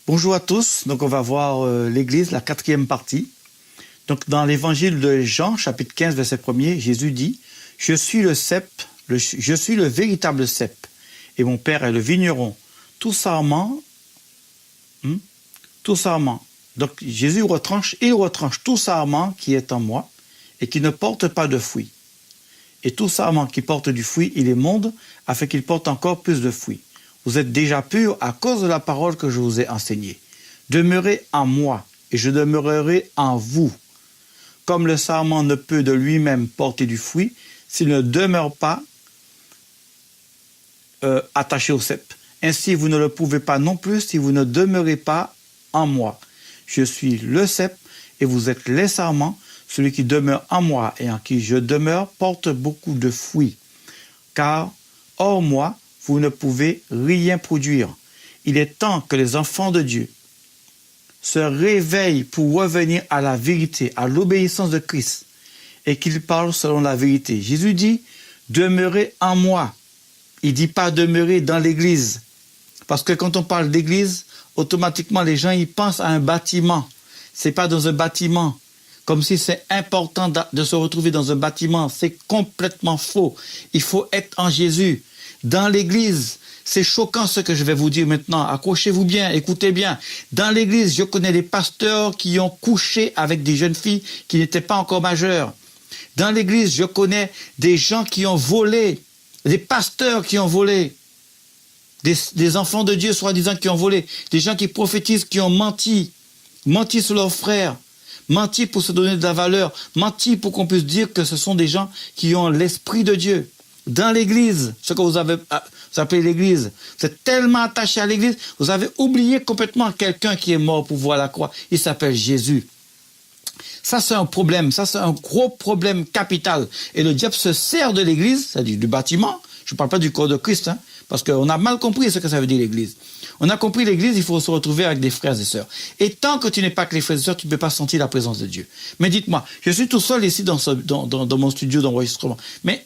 Bonjour à tous, donc on va voir l'Église, la 4e partie. Donc dans l'évangile de Jean, chapitre 15, verset 1er, Jésus dit « Je suis le cep, je suis le véritable cep, et mon Père est le vigneron. Tout sarment, donc Jésus il retranche tout sarment qui est en moi et qui ne porte pas de fruit. Et tout sarment qui porte du fruit, il émonde, afin qu'il porte encore plus de fruits. Vous êtes déjà purs à cause de la parole que je vous ai enseignée. Demeurez en moi, et je demeurerai en vous. Comme le sarment ne peut de lui-même porter du fruit, s'il ne demeure pas attaché au cep. Ainsi, vous ne le pouvez pas non plus si vous ne demeurez pas en moi. Je suis le cep, et vous êtes les sarments. Celui qui demeure en moi et en qui je demeure porte beaucoup de fruits. Car, hors moi, vous ne pouvez rien produire. Il est temps que les enfants de Dieu se réveillent pour revenir à la vérité, à l'obéissance de Christ, et qu'ils parlent selon la vérité. Jésus dit, demeurez en moi. Il ne dit pas demeurer dans l'église. Parce que quand on parle d'église, automatiquement les gens ils pensent à un bâtiment. Ce n'est pas dans un bâtiment. Comme si c'est important de se retrouver dans un bâtiment. C'est complètement faux. Il faut être en Jésus. Dans l'église, c'est choquant ce que je vais vous dire maintenant. Accrochez-vous bien, écoutez bien. Dans l'église, je connais des pasteurs qui ont couché avec des jeunes filles qui n'étaient pas encore majeures. Dans l'église, je connais des gens qui ont volé, des pasteurs qui ont volé, des enfants de Dieu soi-disant qui ont volé, des gens qui prophétisent, qui ont menti sur leurs frères, menti pour se donner de la valeur, menti pour qu'on puisse dire que ce sont des gens qui ont l'Esprit de Dieu. Dans l'église, ce que vous appelez l'église, vous êtes tellement attaché à l'église, vous avez oublié complètement quelqu'un qui est mort pour voir la croix. Il s'appelle Jésus. Ça, c'est un problème. Ça, c'est un gros problème capital. Et le diable se sert de l'église, c'est-à-dire du bâtiment. Je ne parle pas du corps de Christ, hein, parce qu'on a mal compris ce que ça veut dire l'église. On a compris l'église, il faut se retrouver avec des frères et sœurs. Et tant que tu n'es pas avec les frères et sœurs, tu ne peux pas sentir la présence de Dieu. Mais dites-moi, je suis tout seul ici dans mon studio d'enregistrement. Mais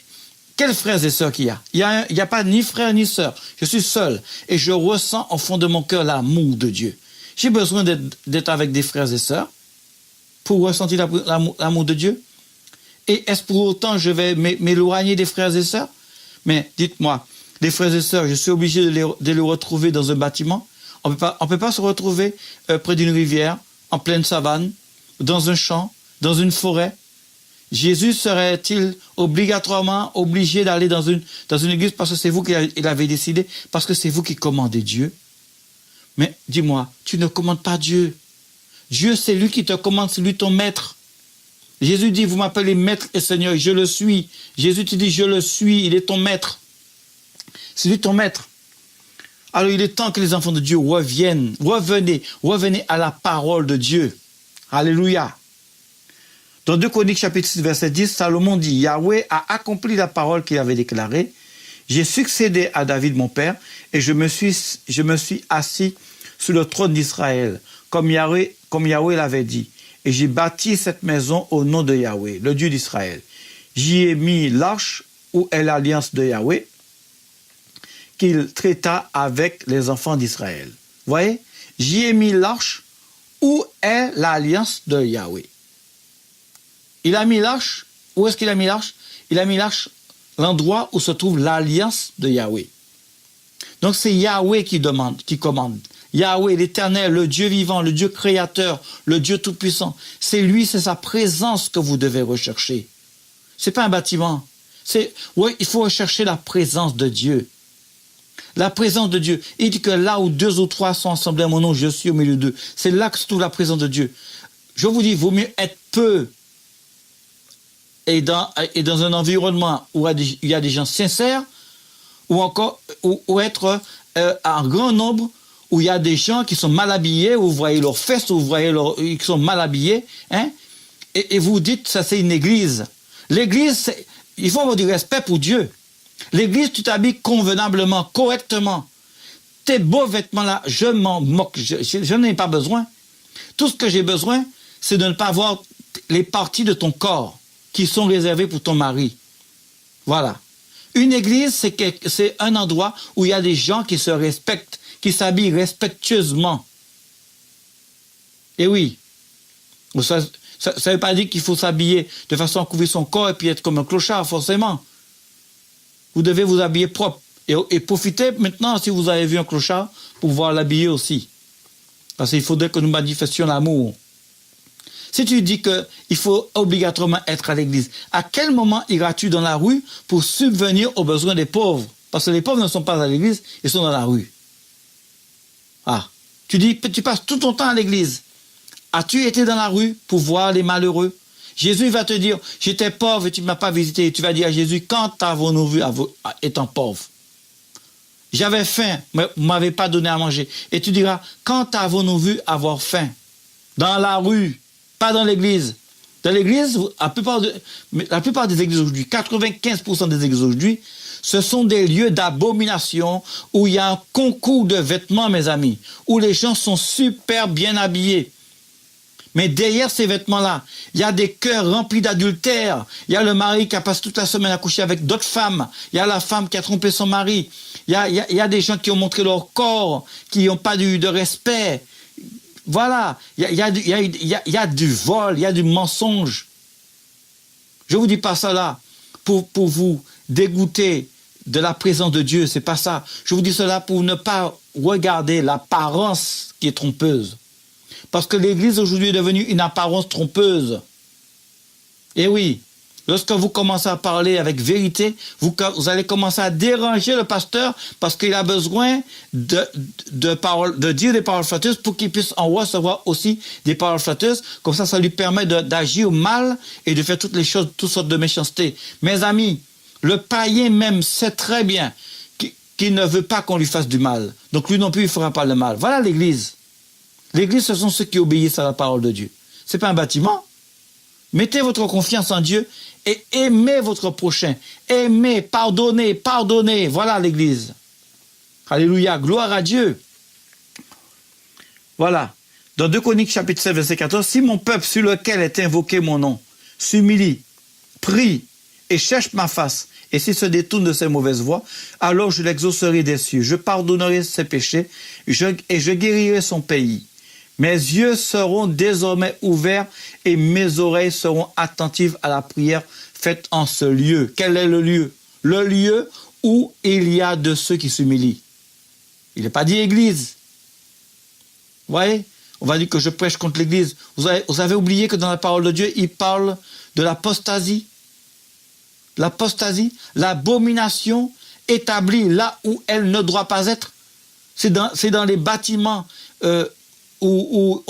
quels frères et sœurs qu'il y a? Il n'y a pas ni frère ni sœur. Je suis seul. Et je ressens au fond de mon cœur l'amour de Dieu. J'ai besoin d'être avec des frères et sœurs pour ressentir l'amour de Dieu. Et est-ce pour autant je vais m'éloigner des frères et sœurs? Mais dites-moi, les frères et sœurs, je suis obligé de les retrouver dans un bâtiment. On ne peut pas se retrouver près d'une rivière, en pleine savane, dans un champ, dans une forêt. Jésus serait-il obligatoirement obligé d'aller dans une église parce que c'est vous qui l'avez décidé, parce que c'est vous qui commandez Dieu? Mais dis-moi, tu ne commandes pas Dieu. Dieu, c'est lui qui te commande, c'est lui ton maître. Jésus dit, vous m'appelez maître et Seigneur, je le suis. Jésus te dit, je le suis, il est ton maître. C'est lui ton maître. Alors il est temps que les enfants de Dieu revenez à la parole de Dieu. Alléluia. Dans 2 Chroniques chapitre 6 verset 10, Salomon dit, Yahweh a accompli la parole qu'il avait déclarée. J'ai succédé à David mon père et je me suis assis sur le trône d'Israël, comme Yahweh l'avait dit. Et j'ai bâti cette maison au nom de Yahweh, le Dieu d'Israël. J'y ai mis l'arche où est l'alliance de Yahweh, qu'il traita avec les enfants d'Israël. Vous voyez? J'y ai mis l'arche où est l'alliance de Yahweh. Il a mis l'arche. Où est-ce qu'il a mis l'arche? Il a mis l'arche, l'endroit où se trouve l'alliance de Yahweh. Donc c'est Yahweh qui commande. Yahweh, l'Éternel, le Dieu vivant, le Dieu créateur, le Dieu tout-puissant. C'est lui, c'est sa présence que vous devez rechercher. C'est pas un bâtiment. Il faut rechercher la présence de Dieu. La présence de Dieu. Il dit que là où 2 ou 3 sont assemblés à mon nom, je suis au milieu d'eux. C'est là que se trouve la présence de Dieu. Je vous dis, il vaut mieux être peu et dans un environnement où il y a des gens sincères, ou être en grand nombre où il y a des gens qui sont mal habillés, où vous voyez leurs fesses, où vous voyez qui sont mal habillés, hein, et vous dites ça c'est une église. L'église, il faut avoir du respect pour Dieu. L'église, tu t'habilles convenablement, correctement. Tes beaux vêtements-là, je m'en moque, je n'en ai pas besoin. Tout ce que j'ai besoin, c'est de ne pas voir les parties de ton corps qui sont réservées pour ton mari. Voilà. Une église, c'est un endroit où il y a des gens qui se respectent, qui s'habillent respectueusement. Et oui, ça ne veut pas dire qu'il faut s'habiller de façon à couvrir son corps et puis être comme un clochard, forcément. Vous devez vous habiller propre. Et profitez maintenant, si vous avez vu un clochard, pour pouvoir l'habiller aussi. Parce qu'il faudrait que nous manifestions l'amour. Si tu dis qu'il faut obligatoirement être à l'église, à quel moment iras-tu dans la rue pour subvenir aux besoins des pauvres? Parce que les pauvres ne sont pas à l'église, ils sont dans la rue. Ah, tu dis, tu passes tout ton temps à l'église. As-tu été dans la rue pour voir les malheureux? Jésus va te dire, j'étais pauvre et tu ne m'as pas visité. Et tu vas dire à Jésus, quand avons-nous vu étant pauvre? J'avais faim, mais vous ne m'avez pas donné à manger. Et tu diras, quand avons-nous vu avoir faim? Dans la rue, pas dans l'église. Dans l'église, la plupart des églises aujourd'hui, 95% des églises aujourd'hui, ce sont des lieux d'abomination où il y a un concours de vêtements, mes amis, où les gens sont super bien habillés. Mais derrière ces vêtements-là, il y a des cœurs remplis d'adultère. Il y a le mari qui a passé toute la semaine à coucher avec d'autres femmes. Il y a la femme qui a trompé son mari. Il y a des gens qui ont montré leur corps, qui n'ont pas de respect. Voilà, il y a du vol, il y a du mensonge. Je ne vous dis pas ça là pour vous dégoûter de la présence de Dieu, c'est pas ça. Je vous dis cela pour ne pas regarder l'apparence qui est trompeuse. Parce que l'Église aujourd'hui est devenue une apparence trompeuse. Et oui, lorsque vous commencez à parler avec vérité, vous allez commencer à déranger le pasteur parce qu'il a besoin de dire des paroles flatteuses pour qu'il puisse en recevoir aussi des paroles flatteuses. Comme ça lui permet d'agir mal et de faire toutes les choses, toutes sortes de méchanceté. Mes amis, le païen même sait très bien qu'il ne veut pas qu'on lui fasse du mal. Donc lui non plus, il ne fera pas le mal. Voilà l'Église. L'Église, ce sont ceux qui obéissent à la parole de Dieu. Ce n'est pas un bâtiment. Mettez votre confiance en Dieu et aimez votre prochain. Aimez, pardonnez. Voilà l'Église. Alléluia, gloire à Dieu. Voilà. Dans 2 Chroniques chapitre 7, verset 14, « Si mon peuple sur lequel est invoqué mon nom s'humilie, prie et cherche ma face, et s'il se détourne de ses mauvaises voies, alors je l'exaucerai des cieux, je pardonnerai ses péchés et je guérirai son pays. Mes yeux seront désormais ouverts et mes oreilles seront attentives à la prière faite en ce lieu. » Quel est le lieu? Le lieu où il y a de ceux qui s'humilient. Il n'est pas dit église. Vous voyez? On va dire que je prêche contre l'église. Vous avez oublié que dans la parole de Dieu, il parle de l'apostasie. L'apostasie, l'abomination établie là où elle ne doit pas être. C'est dans les bâtiments où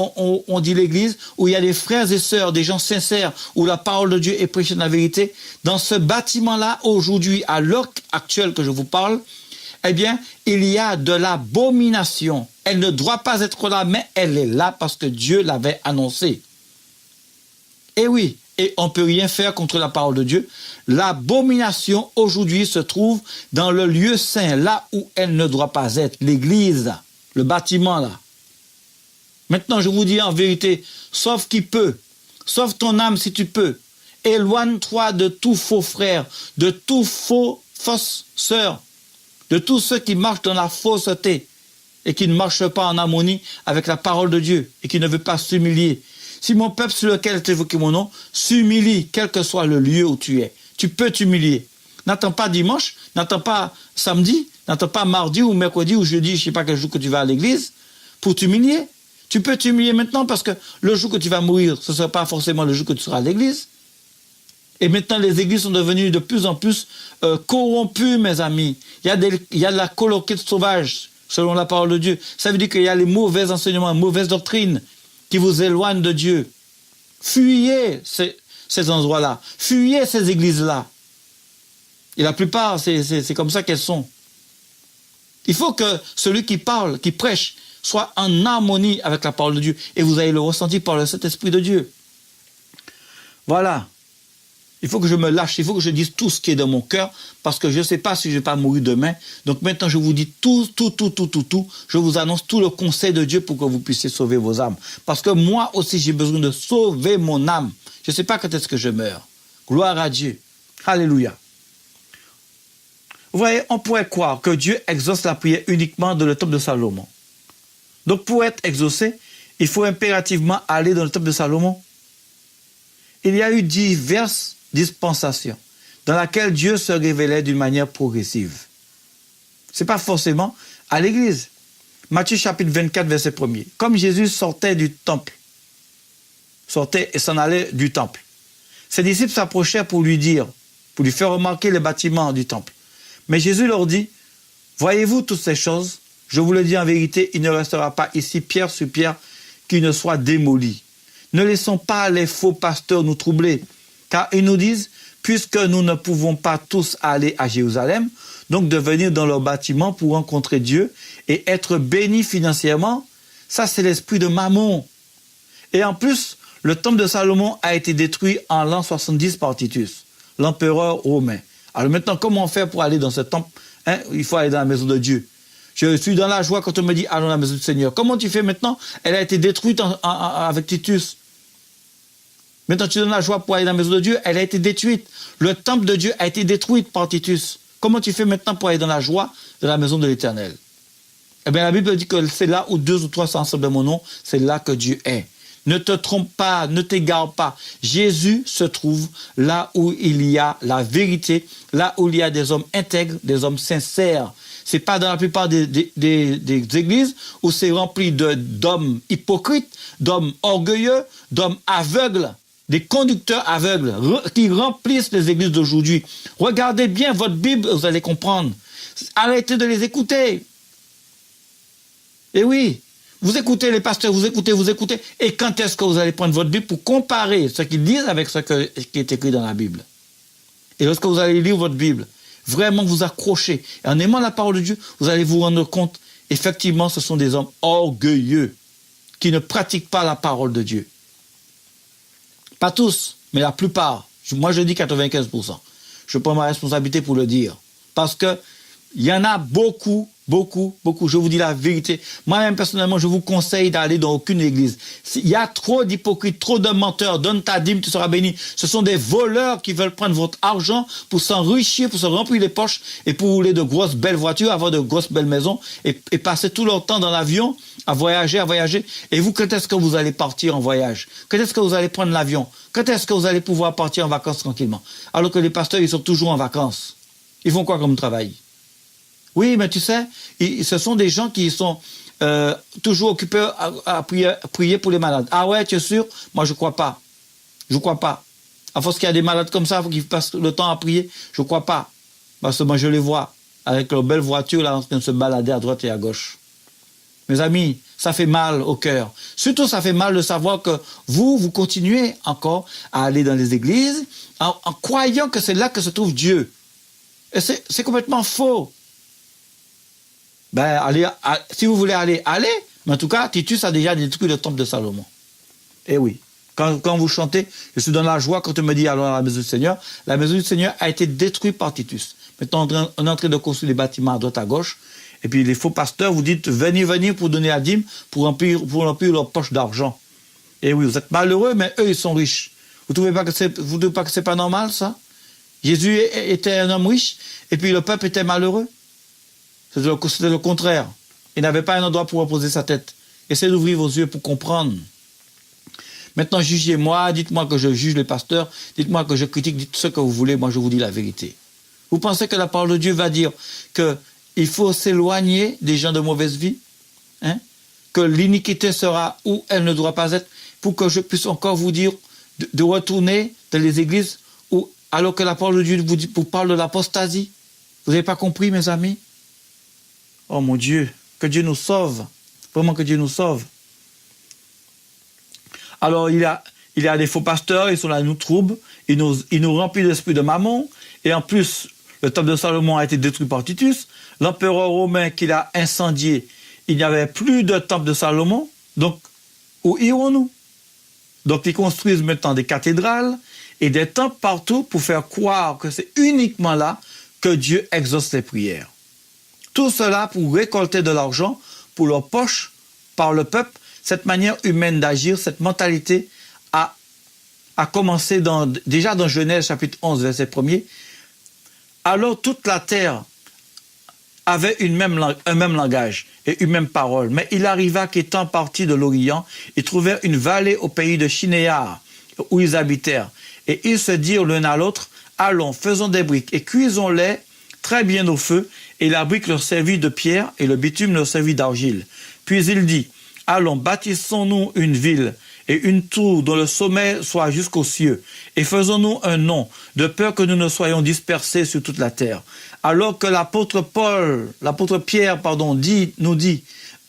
on dit l'église, où il y a des frères et sœurs, des gens sincères, où la parole de Dieu est prêchée dans la vérité. Dans ce bâtiment-là, aujourd'hui, à l'heure actuelle que je vous parle, eh bien, il y a de l'abomination. Elle ne doit pas être là, mais elle est là parce que Dieu l'avait annoncé. Et oui, et on ne peut rien faire contre la parole de Dieu. L'abomination, aujourd'hui, se trouve dans le lieu saint, là où elle ne doit pas être, l'église, le bâtiment, là. Maintenant, je vous dis en vérité, sauve qui peut, sauve ton âme si tu peux. Éloigne-toi de tout faux frère, de tout fausse sœur, de tous ceux qui marchent dans la fausseté et qui ne marchent pas en harmonie avec la parole de Dieu et qui ne veulent pas s'humilier. Si mon peuple sur lequel est évoqué mon nom s'humilie, quel que soit le lieu où tu es, tu peux t'humilier. N'attends pas dimanche, n'attends pas samedi, n'attends pas mardi ou mercredi ou jeudi, je ne sais pas quel jour que tu vas à l'église, pour t'humilier. Tu peux t'humilier maintenant parce que le jour que tu vas mourir, ce ne sera pas forcément le jour que tu seras à l'église. Et maintenant, les églises sont devenues de plus en plus corrompues, mes amis. Il y a de la colloquette sauvage, selon la parole de Dieu. Ça veut dire qu'il y a les mauvais enseignements, mauvaises doctrines qui vous éloignent de Dieu. Fuyez ces endroits-là. Fuyez ces églises-là. Et la plupart, c'est comme ça qu'elles sont. Il faut que celui qui parle, qui prêche, soit en harmonie avec la parole de Dieu. Et vous allez le ressentir par le Saint-Esprit de Dieu. Voilà. Il faut que je me lâche, il faut que je dise tout ce qui est dans mon cœur, parce que je ne sais pas si je ne vais pas mourir demain. Donc maintenant, je vous dis tout. Je vous annonce tout le conseil de Dieu pour que vous puissiez sauver vos âmes. Parce que moi aussi, j'ai besoin de sauver mon âme. Je ne sais pas quand est-ce que je meurs. Gloire à Dieu. Alléluia. Vous voyez, on pourrait croire que Dieu exauce la prière uniquement dans le temple de Salomon. Donc pour être exaucé, il faut impérativement aller dans le temple de Salomon. Il y a eu diverses dispensations dans lesquelles Dieu se révélait d'une manière progressive. Ce n'est pas forcément à l'église. Matthieu chapitre 24, verset 1er. Comme Jésus sortait du temple, sortait et s'en allait du temple, ses disciples s'approchèrent pour lui dire, pour lui faire remarquer les bâtiments du temple. Mais Jésus leur dit, voyez-vous toutes ces choses? Je vous le dis en vérité, il ne restera pas ici pierre sur pierre qui ne soit démoli. Ne laissons pas les faux pasteurs nous troubler, car ils nous disent, puisque nous ne pouvons pas tous aller à Jérusalem, donc de venir dans leur bâtiment pour rencontrer Dieu et être bénis financièrement, ça c'est l'esprit de Mammon. Et en plus, le temple de Salomon a été détruit en l'an 70 par Titus, l'empereur romain. Alors maintenant, comment faire pour aller dans ce temple? Il faut aller dans la maison de Dieu. Je suis dans la joie quand on me dit allons dans la maison du Seigneur. Comment tu fais maintenant? Elle a été détruite avec Titus. Maintenant, tu donnes la joie pour aller dans la maison de Dieu, elle a été détruite. Le temple de Dieu a été détruit par Titus. Comment tu fais maintenant pour aller dans la joie de la maison de l'Éternel? Eh bien, la Bible dit que c'est là où 2 ou 3 sont ensemble de mon nom, c'est là que Dieu est. Ne te trompe pas, ne t'égare pas. Jésus se trouve là où il y a la vérité, là où il y a des hommes intègres, des hommes sincères. C'est pas dans la plupart des églises où c'est rempli d'hommes hypocrites, d'hommes orgueilleux, d'hommes aveugles, des conducteurs aveugles qui remplissent les églises d'aujourd'hui. Regardez bien votre Bible, vous allez comprendre. Arrêtez de les écouter. Et oui, vous écoutez les pasteurs, vous écoutez. Et quand est-ce que vous allez prendre votre Bible pour comparer ce qu'ils disent avec ce qui est écrit dans la Bible? Et lorsque vous allez lire votre Bible, vraiment vous accrochez. Et en aimant la parole de Dieu, vous allez vous rendre compte, effectivement, ce sont des hommes orgueilleux qui ne pratiquent pas la parole de Dieu. Pas tous, mais la plupart. Moi, je dis 95%. Je prends ma responsabilité pour le dire. Parce que il y en a beaucoup. Je vous dis la vérité. Moi-même, personnellement, je vous conseille d'aller dans aucune église. Il y a trop d'hypocrites, trop de menteurs. Donne ta dîme, tu seras béni. Ce sont des voleurs qui veulent prendre votre argent pour s'enrichir, pour se remplir les poches et pour rouler de grosses belles voitures, avoir de grosses belles maisons et passer tout leur temps dans l'avion à voyager. Et vous, quand est-ce que vous allez partir en voyage? Quand est-ce que vous allez prendre l'avion? Quand est-ce que vous allez pouvoir partir en vacances tranquillement? Alors que les pasteurs, ils sont toujours en vacances. Ils font quoi comme travail? Oui, mais tu sais, ce sont des gens qui sont toujours occupés à prier pour les malades. Ah ouais, tu es sûr? Moi, je crois pas. À force qu'il y a des malades comme ça, qui passent le temps à prier, je crois pas. Parce que moi, je les vois avec leurs belles voitures là, en train de se balader à droite et à gauche. Mes amis, ça fait mal au cœur. Surtout, ça fait mal de savoir que vous continuez encore à aller dans les églises en croyant que c'est là que se trouve Dieu. Et c'est complètement faux. Ben, si vous voulez allez. Mais en tout cas, Titus a déjà détruit le temple de Salomon. Eh oui. Quand vous chantez, je suis dans la joie quand on me dit allons à la maison du Seigneur. La maison du Seigneur a été détruite par Titus. Maintenant, on est en train de construire des bâtiments à droite à gauche. Et puis les faux pasteurs vous dites venez pour donner la dîme, pour remplir leur poche d'argent. Eh oui, vous êtes malheureux, mais eux, ils sont riches. Vous trouvez pas que c'est pas normal, ça? Jésus était un homme riche, et puis le peuple était malheureux. C'était le contraire. Il n'avait pas un endroit pour reposer sa tête. Essayez d'ouvrir vos yeux pour comprendre. Maintenant, jugez-moi, dites-moi que je juge les pasteurs, dites-moi que je critique, dites ce que vous voulez, moi je vous dis la vérité. Vous pensez que la parole de Dieu va dire qu'il faut s'éloigner des gens de mauvaise vie, que l'iniquité sera où elle ne doit pas être, pour que je puisse encore vous dire de retourner dans les églises alors que la parole de Dieu vous parle de l'apostasie? Vous n'avez pas compris, mes amis? Oh mon Dieu, que Dieu nous sauve. Vraiment que Dieu nous sauve. Alors, il y a des faux pasteurs, ils sont là, ils nous troublent, ils nous remplissent l'esprit de Mammon, et en plus, le temple de Salomon a été détruit par Titus, l'empereur romain qui l'a incendié, il n'y avait plus de temple de Salomon, donc, où irons-nous? Donc, ils construisent maintenant des cathédrales et des temples partout pour faire croire que c'est uniquement là que Dieu exauce les prières. Tout cela pour récolter de l'argent pour leur poche par le peuple. Cette manière humaine d'agir, cette mentalité a commencé déjà dans Genèse chapitre 11, verset 1er. Alors toute la terre avaient un même langage et une même parole. Mais il arriva qu'étant partis de l'Orient, ils trouvèrent une vallée au pays de Shinéar, où ils habitèrent. Et ils se dirent l'un à l'autre, allons, faisons des briques et cuisons-les très bien au feu. Et la brique leur servit de pierre et le bitume leur servit d'argile. Puis il dit, allons, bâtissons-nous une ville et une tour dont le sommet soit jusqu'aux cieux, et faisons-nous un nom, de peur que nous ne soyons dispersés sur toute la terre. Alors que l'apôtre Pierre, nous dit,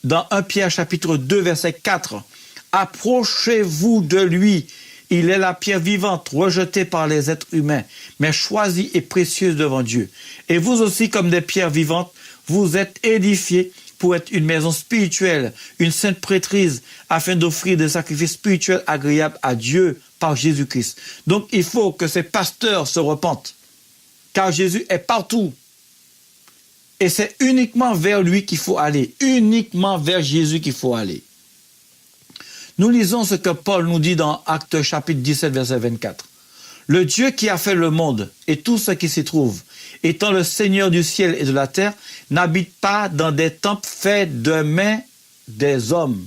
dans 1 Pierre chapitre 2, verset 4, « Approchez-vous de lui, il est la pierre vivante, rejetée par les êtres humains, mais choisie et précieuse devant Dieu. Et vous aussi, comme des pierres vivantes, vous êtes édifiés pour être une maison spirituelle, une sainte prêtrise, afin d'offrir des sacrifices spirituels agréables à Dieu par Jésus-Christ. » Donc, il faut que ces pasteurs se repentent, car Jésus est partout. Et c'est uniquement vers lui qu'il faut aller, uniquement vers Jésus qu'il faut aller. Nous lisons ce que Paul nous dit dans Actes chapitre 17, verset 24. « Le Dieu qui a fait le monde et tout ce qui s'y trouve, étant le Seigneur du ciel et de la terre, n'habite pas dans des temples faits de mains des hommes. »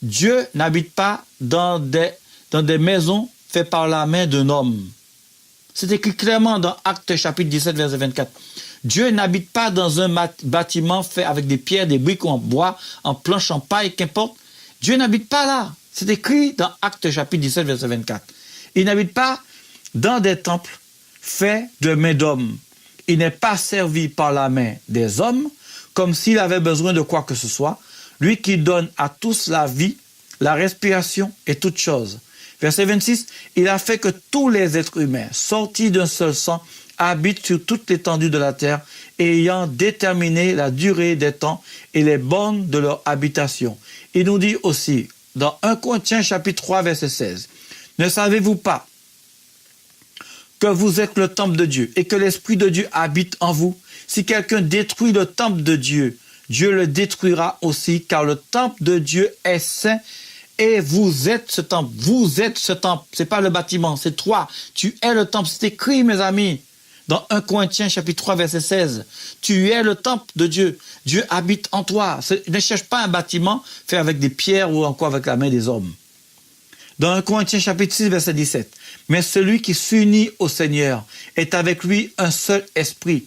Dieu n'habite pas dans des maisons faites par la main d'un homme. C'est écrit clairement dans Actes chapitre 17, verset 24. Dieu n'habite pas dans un bâtiment fait avec des pierres, des briques ou en bois, en planche, en paille, qu'importe. Dieu n'habite pas là. C'est écrit dans Actes chapitre 17, verset 24. Il n'habite pas dans des temples faits de mains d'hommes. Il n'est pas servi par la main des hommes, comme s'il avait besoin de quoi que ce soit. Lui qui donne à tous la vie, la respiration et toutes choses. Verset 26, il a fait que tous les êtres humains, sortis d'un seul sang, habitent sur toute l'étendue de la terre, ayant déterminé la durée des temps et les bornes de leur habitation. Il nous dit aussi, dans 1 Corinthiens chapitre 3, verset 16, « Ne savez-vous pas que vous êtes le temple de Dieu et que l'Esprit de Dieu habite en vous? Si quelqu'un détruit le temple de Dieu, Dieu le détruira aussi, car le temple de Dieu est saint et vous êtes ce temple. » Vous êtes ce temple. C'est pas le bâtiment, c'est toi. Tu es le temple. C'est écrit, mes amis, dans 1 Corinthiens chapitre 3, verset 16. Tu es le temple de Dieu. Dieu habite en toi. Ne cherche pas un bâtiment fait avec des pierres ou encore avec la main des hommes. Dans 1 Corinthiens chapitre 6, verset 17. Mais celui qui s'unit au Seigneur est avec lui un seul esprit.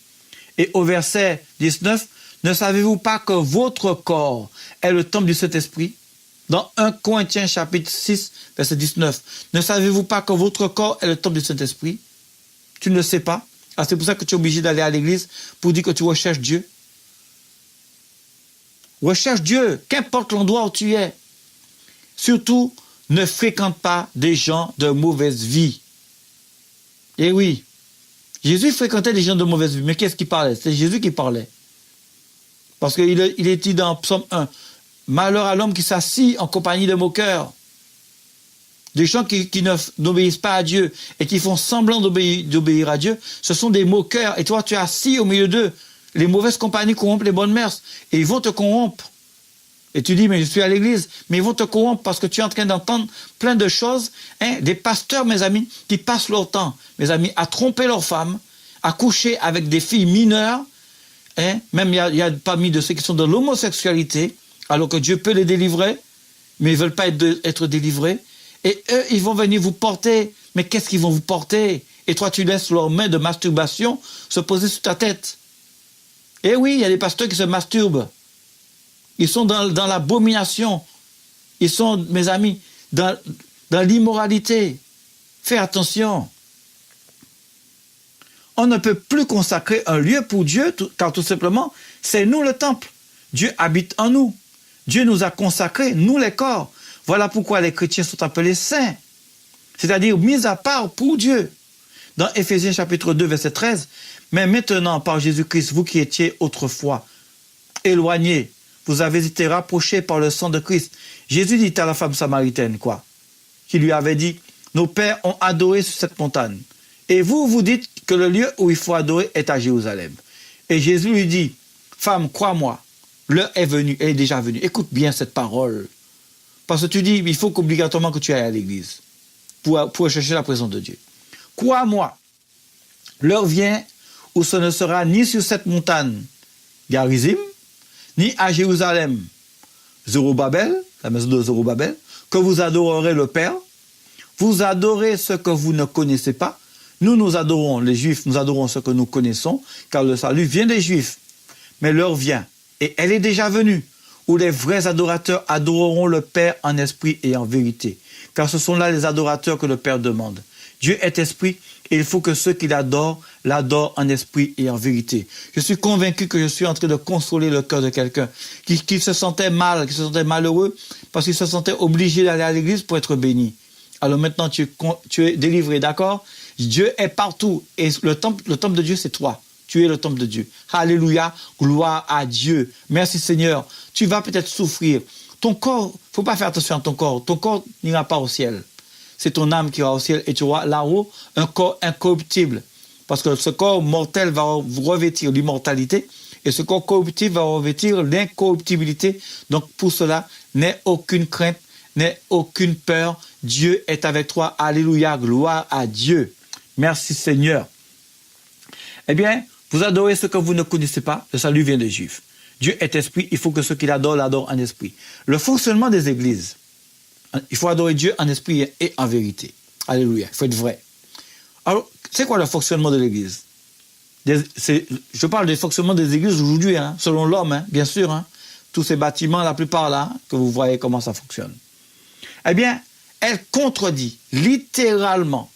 Et au verset 19, ne savez-vous pas que votre corps est le temple du Saint-Esprit? Dans 1 Corinthiens chapitre 6, verset 19. Ne savez-vous pas que votre corps est le temple du Saint-Esprit? Tu ne le sais pas? Ah, c'est pour ça que tu es obligé d'aller à l'église pour dire que tu recherches Dieu. Recherche Dieu, qu'importe l'endroit où tu es. Surtout, ne fréquente pas des gens de mauvaise vie. Eh oui, Jésus fréquentait des gens de mauvaise vie. Mais qu'est-ce qu'il parlait? C'est Jésus qui parlait. Parce qu'il est dit dans Psaume 1, « Malheur à l'homme qui s'assit en compagnie de moqueurs. » Des gens qui n'obéissent pas à Dieu et qui font semblant d'obéir à Dieu, ce sont des moqueurs. Et toi, tu es assis au milieu d'eux. Les mauvaises compagnies corrompent les bonnes mœurs. Et ils vont te corrompre. Et tu dis, mais je suis à l'église. Mais ils vont te corrompre parce que tu es en train d'entendre plein de choses. Des pasteurs, mes amis, qui passent leur temps, mes amis, à tromper leurs femmes, à coucher avec des filles mineures. Même il y a parmi de ceux qui sont dans l'homosexualité, alors que Dieu peut les délivrer, mais ils ne veulent pas être délivrés. Et eux, ils vont venir vous porter. Mais qu'est-ce qu'ils vont vous porter? Et toi, tu laisses leurs mains de masturbation se poser sur ta tête. Et oui, il y a des pasteurs qui se masturbent. Ils sont dans l'abomination. Ils sont, mes amis, dans l'immoralité. Fais attention. On ne peut plus consacrer un lieu pour Dieu, car tout simplement, c'est nous le temple. Dieu habite en nous. Dieu nous a consacrés, nous les corps. Voilà pourquoi les chrétiens sont appelés saints, c'est-à-dire mis à part pour Dieu. Dans Éphésiens chapitre 2, verset 13, « Mais maintenant, par Jésus-Christ, vous qui étiez autrefois éloignés, vous avez été rapprochés par le sang de Christ. » Jésus dit à la femme samaritaine, quoi? Qui lui avait dit, « Nos pères ont adoré sur cette montagne. Et vous dites que le lieu où il faut adorer est à Jérusalem. » Et Jésus lui dit, « Femme, crois-moi, l'heure est venue, elle est déjà venue. » Écoute bien cette parole. Parce que tu dis, il faut qu'obligatoirement que tu ailles à l'église pour chercher la présence de Dieu. Crois-moi, l'heure vient où ce ne sera ni sur cette montagne, Garizim, ni à Jérusalem, Zorobabel, la maison de Zorobabel, que vous adorerez le Père. Vous adorez ce que vous ne connaissez pas. Nous adorons, les Juifs, nous adorons ce que nous connaissons, car le salut vient des Juifs. Mais l'heure vient, et elle est déjà venue, où les vrais adorateurs adoreront le Père en esprit et en vérité. Car ce sont là les adorateurs que le Père demande. Dieu est esprit, et il faut que ceux qui l'adorent en esprit et en vérité. Je suis convaincu que je suis en train de consoler le cœur de quelqu'un qui se sentait mal, qui se sentait malheureux, parce qu'il se sentait obligé d'aller à l'église pour être béni. Alors maintenant, tu es délivré, d'accord? Dieu est partout, et le temple de Dieu, c'est toi. Tu es le temple de Dieu. Alléluia, gloire à Dieu. Merci Seigneur. Tu vas peut-être souffrir. Ton corps, faut pas faire attention à ton corps. Ton corps n'ira pas au ciel. C'est ton âme qui ira au ciel et tu auras là-haut un corps incorruptible. Parce que ce corps mortel va revêtir l'immortalité et ce corps corruptible va revêtir l'incorruptibilité. Donc pour cela, n'aie aucune crainte, n'aie aucune peur. Dieu est avec toi. Alléluia, gloire à Dieu. Merci Seigneur. Eh bien, vous adorez ce que vous ne connaissez pas. Le salut vient des Juifs. Dieu est esprit. Il faut que ceux qui l'adorent en esprit. Le fonctionnement des églises. Il faut adorer Dieu en esprit et en vérité. Alléluia. Il faut être vrai. Alors, c'est quoi le fonctionnement de l'église? Je parle du fonctionnement des églises aujourd'hui, selon l'homme, bien sûr. Tous ces bâtiments, la plupart là, que vous voyez comment ça fonctionne. Eh bien, elle contredit littéralement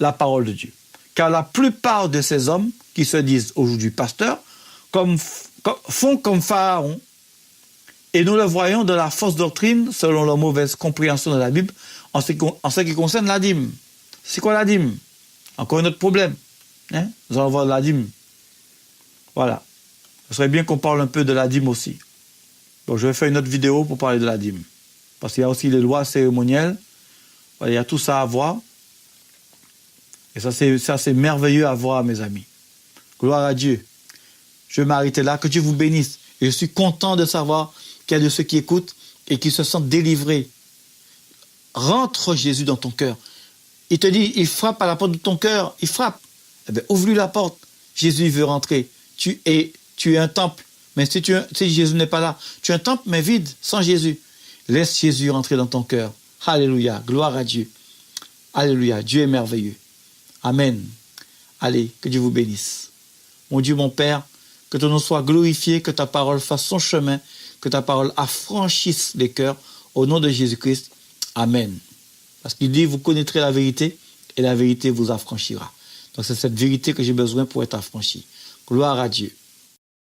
la parole de Dieu. Car la plupart de ces hommes qui se disent aujourd'hui pasteurs font comme Pharaon. Et nous le voyons de la fausse doctrine, selon la mauvaise compréhension de la Bible, en ce qui concerne la dîme. C'est quoi la dîme? Encore un autre problème. Nous allons voir la dîme. Voilà. Ce serait bien qu'on parle un peu de la dîme aussi. Donc je vais faire une autre vidéo pour parler de la dîme. Parce qu'il y a aussi les lois cérémonielles. Voilà, il y a tout ça à voir. Et ça, c'est merveilleux à voir, mes amis. Gloire à Dieu. Je vais m'arrêter là. Que Dieu vous bénisse. Et je suis content de savoir qu'il y a de ceux qui écoutent et qui se sentent délivrés. Rentre Jésus dans ton cœur. Il te dit, il frappe à la porte de ton cœur. Il frappe. Eh bien, ouvre-lui la porte. Jésus veut rentrer. Tu es un temple. Mais si Jésus n'est pas là, tu es un temple, mais vide, sans Jésus. Laisse Jésus rentrer dans ton cœur. Alléluia. Gloire à Dieu. Alléluia. Dieu est merveilleux. Amen. Allez, que Dieu vous bénisse. Mon Dieu, mon Père, que ton nom soit glorifié, que ta parole fasse son chemin, que ta parole affranchisse les cœurs. Au nom de Jésus-Christ. Amen. Parce qu'il dit, vous connaîtrez la vérité et la vérité vous affranchira. Donc c'est cette vérité que j'ai besoin pour être affranchi. Gloire à Dieu.